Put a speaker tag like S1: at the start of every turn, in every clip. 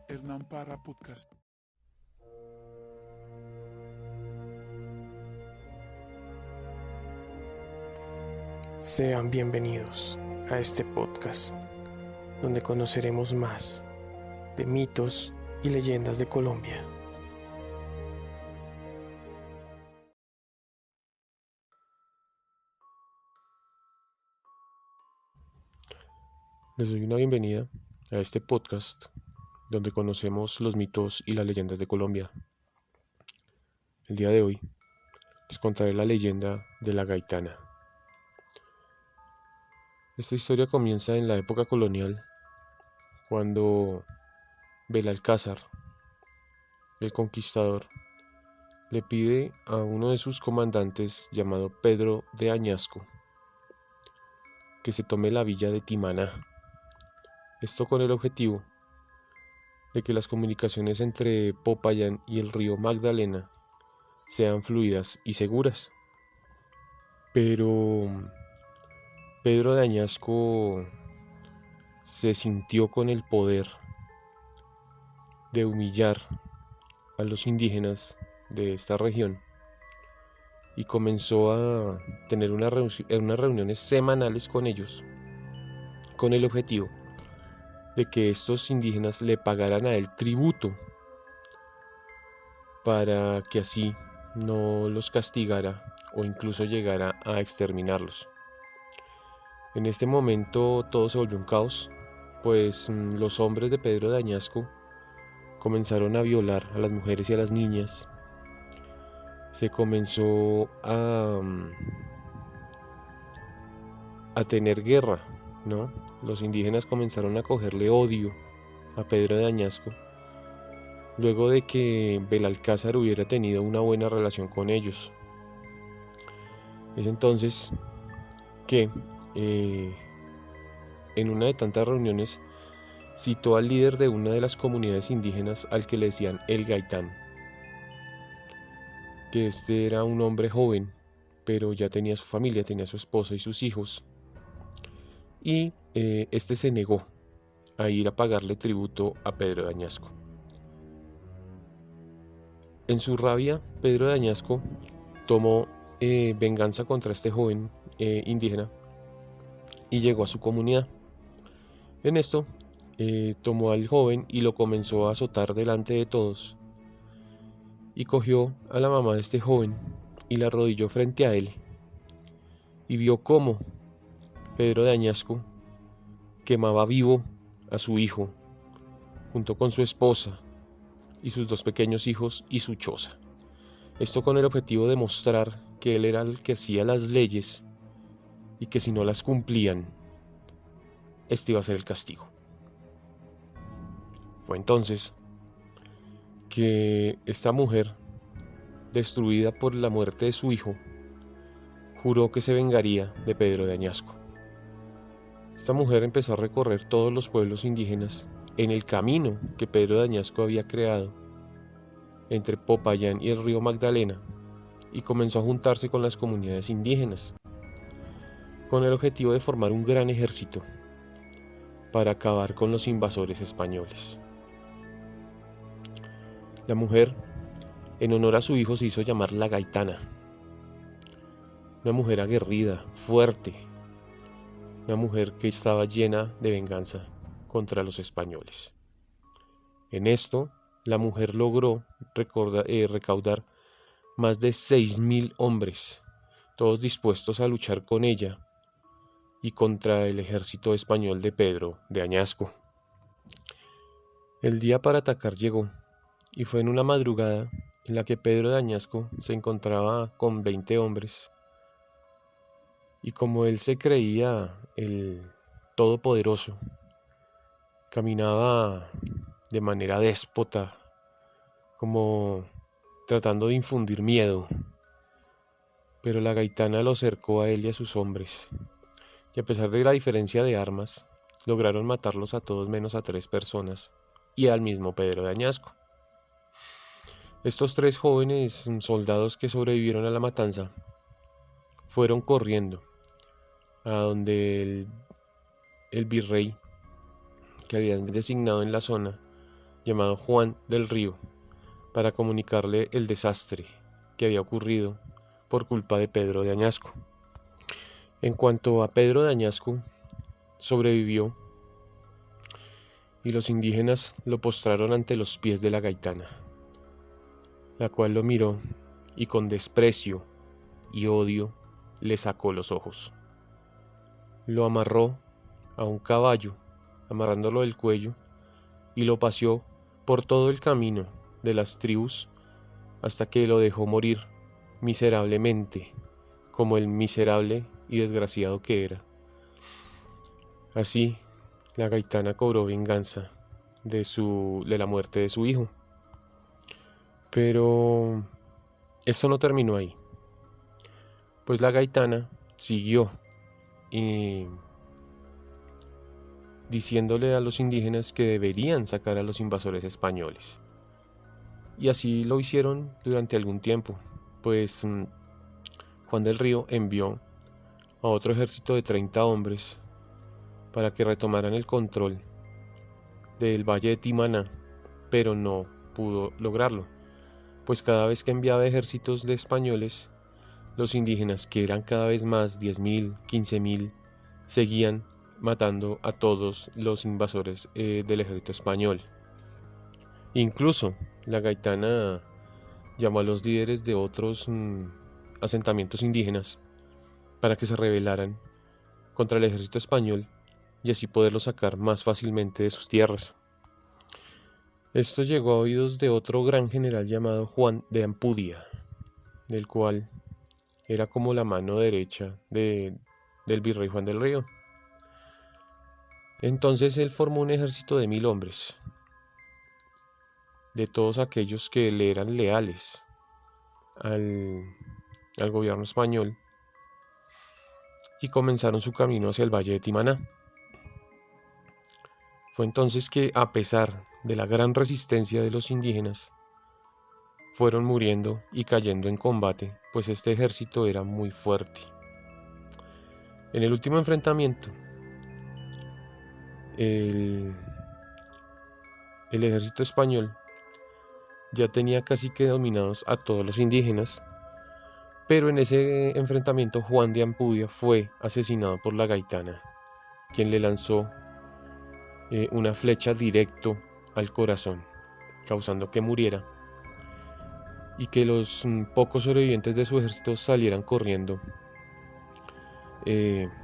S1: Hernán Parra Podcast.
S2: Sean bienvenidos a este podcast, donde conoceremos más de mitos y leyendas de Colombia. Les doy una bienvenida a este podcast, donde conocemos los mitos y las leyendas de Colombia. El día de hoy les contaré la leyenda de la Gaitana. Esta historia comienza en la época colonial, cuando Belalcázar, el conquistador, le pide a uno de sus comandantes llamado Pedro de Añasco que se tome la villa de Timaná. Esto con el objetivo de que las comunicaciones entre Popayán y el río Magdalena sean fluidas y seguras. Pero Pedro de Añasco se sintió con el poder de humillar a los indígenas de esta región y comenzó a tener unas reuniones semanales con ellos, con el objetivo de que estos indígenas le pagaran a él tributo para que así no los castigara o incluso llegara a exterminarlos. En este momento todo se volvió un caos, pues los hombres de Pedro de Añasco comenzaron a violar a las mujeres y a las niñas. Se comenzó a tener guerra, ¿no? Los indígenas comenzaron a cogerle odio a Pedro de Añasco, luego de que Belalcázar hubiera tenido una buena relación con ellos. Es entonces que en una de tantas reuniones citó al líder de una de las comunidades indígenas al que le decían el Gaitán, que este era un hombre joven, pero ya tenía su familia, tenía su esposa y sus hijos, y este se negó a ir a pagarle tributo a Pedro de Añasco. En su rabia, Pedro de Añasco tomó venganza contra este joven indígena y llegó a su comunidad. En esto, tomó al joven y lo comenzó a azotar delante de todos, y cogió a la mamá de este joven y la arrodilló frente a él, y vio cómo Pedro de Añasco quemaba vivo a su hijo, junto con su esposa y sus dos pequeños hijos y su choza. Esto con el objetivo de mostrar que él era el que hacía las leyes y que si no las cumplían, este iba a ser el castigo. Fue entonces que esta mujer, destruida por la muerte de su hijo, juró que se vengaría de Pedro de Añasco. Esta mujer empezó a recorrer todos los pueblos indígenas en el camino que Pedro de Añasco había creado entre Popayán y el río Magdalena, y comenzó a juntarse con las comunidades indígenas, con el objetivo de formar un gran ejército para acabar con los invasores españoles. La mujer, en honor a su hijo, se hizo llamar la Gaitana, una mujer aguerrida, fuerte, una mujer que estaba llena de venganza contra los españoles. En esto, la mujer logró recaudar más de 6.000 hombres, todos dispuestos a luchar con ella y contra el ejército español de Pedro de Añasco. El día para atacar llegó, y fue en una madrugada en la que Pedro de Añasco se encontraba con 20 hombres, y como él se creía el todopoderoso, caminaba de manera déspota, como tratando de infundir miedo. Pero la Gaitana lo cercó a él y a sus hombres, y a pesar de la diferencia de armas, lograron matarlos a todos menos a 3 personas y al mismo Pedro de Añasco. Estos 3 jóvenes soldados que sobrevivieron a la matanza fueron corriendo a donde el virrey que habían designado en la zona, llamado Juan del Río, para comunicarle el desastre que había ocurrido por culpa de Pedro de Añasco. En cuanto a Pedro de Añasco, sobrevivió y los indígenas lo postraron ante los pies de la gaitana, la cual lo miró y con desprecio y odio le sacó los ojos. Lo amarró a un caballo, amarrándolo del cuello, y lo paseó por todo el camino de las tribus hasta que lo dejó morir miserablemente, como el miserable y desgraciado que era. Así, la gaitana cobró venganza de la muerte de su hijo. Pero esto no terminó ahí, pues la gaitana siguió diciéndole a los indígenas que deberían sacar a los invasores españoles. Y así lo hicieron durante algún tiempo, pues Juan del Río envió a otro ejército de 30 hombres para que retomaran el control del valle de Timaná, pero no pudo lograrlo, pues cada vez que enviaba ejércitos de españoles, los indígenas, que eran cada vez más, 10.000, 15.000, seguían matando a todos los invasores del ejército español. Incluso la gaitana llamó a los líderes de otros asentamientos indígenas para que se rebelaran contra el ejército español y así poderlo sacar más fácilmente de sus tierras. Esto llegó a oídos de otro gran general llamado Juan de Ampudia, del cual era como la mano derecha del virrey Juan del Río. Entonces él formó un ejército de 1.000 hombres, de todos aquellos que le eran leales al gobierno español, y comenzaron su camino hacia el valle de Timaná. Fue entonces que, a pesar de la gran resistencia de los indígenas, fueron muriendo y cayendo en combate, pues este ejército era muy fuerte. En el último enfrentamiento, el ejército español ya tenía casi que dominados a todos los indígenas, pero en ese enfrentamiento Juan de Ampudia fue asesinado por la gaitana, quien le lanzó una flecha directo al corazón, causando que muriera y que los pocos sobrevivientes de su ejército salieran corriendo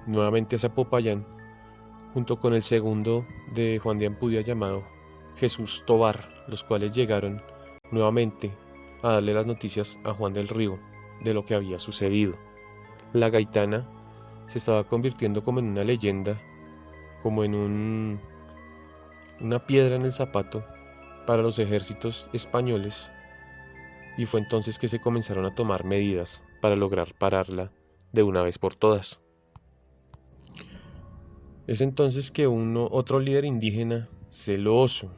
S2: nuevamente hacia Popayán, junto con el segundo de Juan de Ampudia llamado Jesús Tobar, los cuales llegaron nuevamente a darle las noticias a Juan del Río de lo que había sucedido. La gaitana se estaba convirtiendo como en una leyenda, como en una piedra en el zapato para los ejércitos españoles, y fue entonces que se comenzaron a tomar medidas para lograr pararla de una vez por todas. Es entonces que otro líder indígena, celoso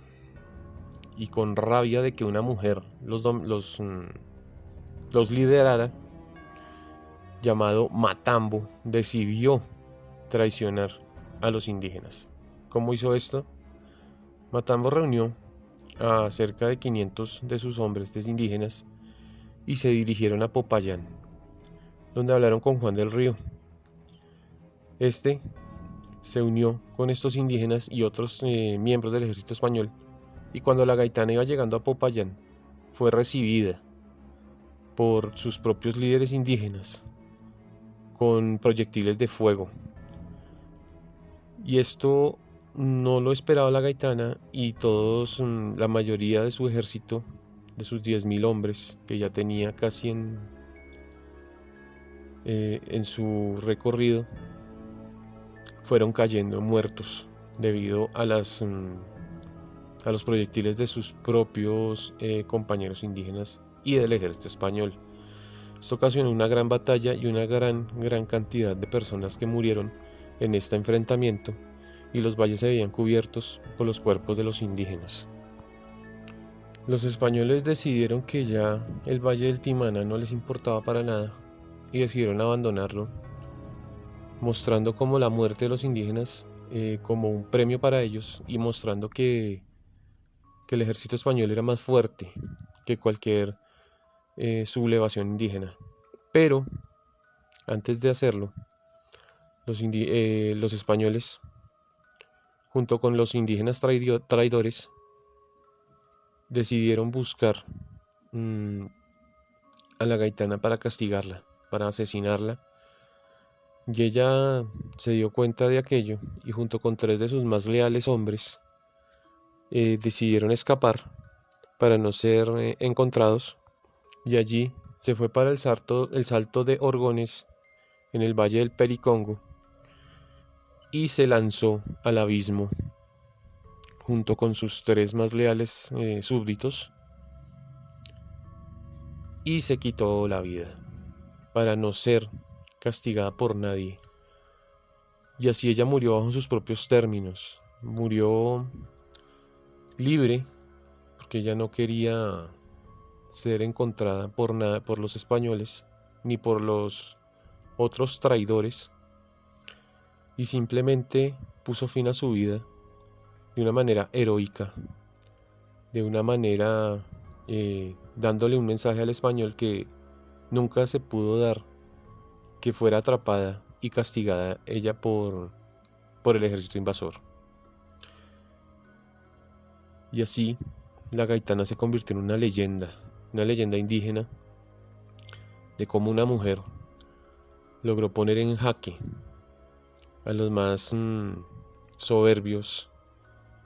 S2: y con rabia de que una mujer los liderara, llamado Matambo, decidió traicionar a los indígenas. ¿Cómo hizo esto? Matambo reunió a cerca de 500 de sus hombres indígenas y se dirigieron a Popayán, donde hablaron con Juan del Río. Este se unió con estos indígenas y otros miembros del ejército español, y cuando la gaitana iba llegando a Popayán, fue recibida por sus propios líderes indígenas con proyectiles de fuego. Y esto no lo esperaba la gaitana, y todos, la mayoría de su ejército, de sus 10.000 hombres, que ya tenía casi en su recorrido, fueron cayendo muertos debido a los proyectiles de sus propios compañeros indígenas y del ejército español. Esto ocasionó una gran batalla y una gran cantidad de personas que murieron en este enfrentamiento, y los valles se veían cubiertos por los cuerpos de los indígenas. Los españoles decidieron que ya el Valle del Timana no les importaba para nada y decidieron abandonarlo, mostrando como la muerte de los indígenas como un premio para ellos y mostrando que el ejército español era más fuerte que cualquier sublevación indígena. Pero antes de hacerlo, los españoles, junto con los indígenas traidores, decidieron buscar mm, a la gaitana para castigarla, para asesinarla. Y ella se dio cuenta de aquello y junto con tres de sus más leales hombres decidieron escapar para no ser encontrados y allí se fue para el salto de Orgones en el valle del Pericongo y se lanzó al abismo junto con sus tres más leales súbditos y se quitó la vida para no ser castigada por nadie. Y así ella murió bajo sus propios términos, murió libre porque ella no quería ser encontrada por nada por los españoles ni por los otros traidores y simplemente puso fin a su vida de una manera heroica, de una manera dándole un mensaje al español que nunca se pudo dar, que fuera atrapada y castigada ella por el ejército invasor. Y así la gaitana se convirtió en una leyenda indígena de cómo una mujer logró poner en jaque a los más soberbios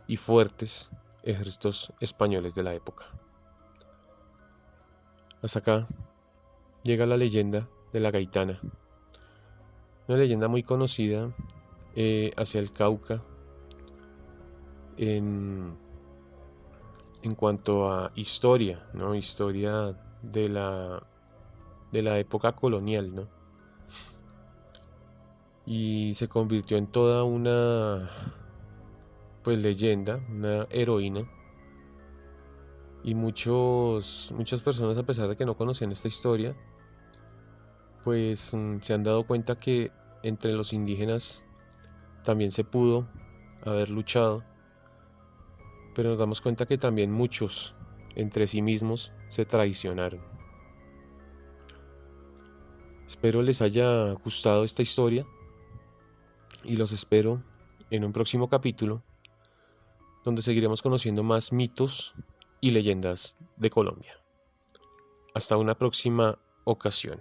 S2: y fuertes ejércitos españoles de la época. Hasta acá llega la leyenda de la gaitana, una leyenda muy conocida hacia el Cauca en, en cuanto a historia, ¿no? Historia de la época colonial, ¿no? Y se convirtió en toda una pues leyenda, una heroína. Y muchas personas, a pesar de que no conocían esta historia, pues se han dado cuenta que entre los indígenas también se pudo haber luchado, pero nos damos cuenta que también muchos entre sí mismos se traicionaron. Espero les haya gustado esta historia y los espero en un próximo capítulo donde seguiremos conociendo más mitos y leyendas de Colombia. Hasta una próxima ocasión.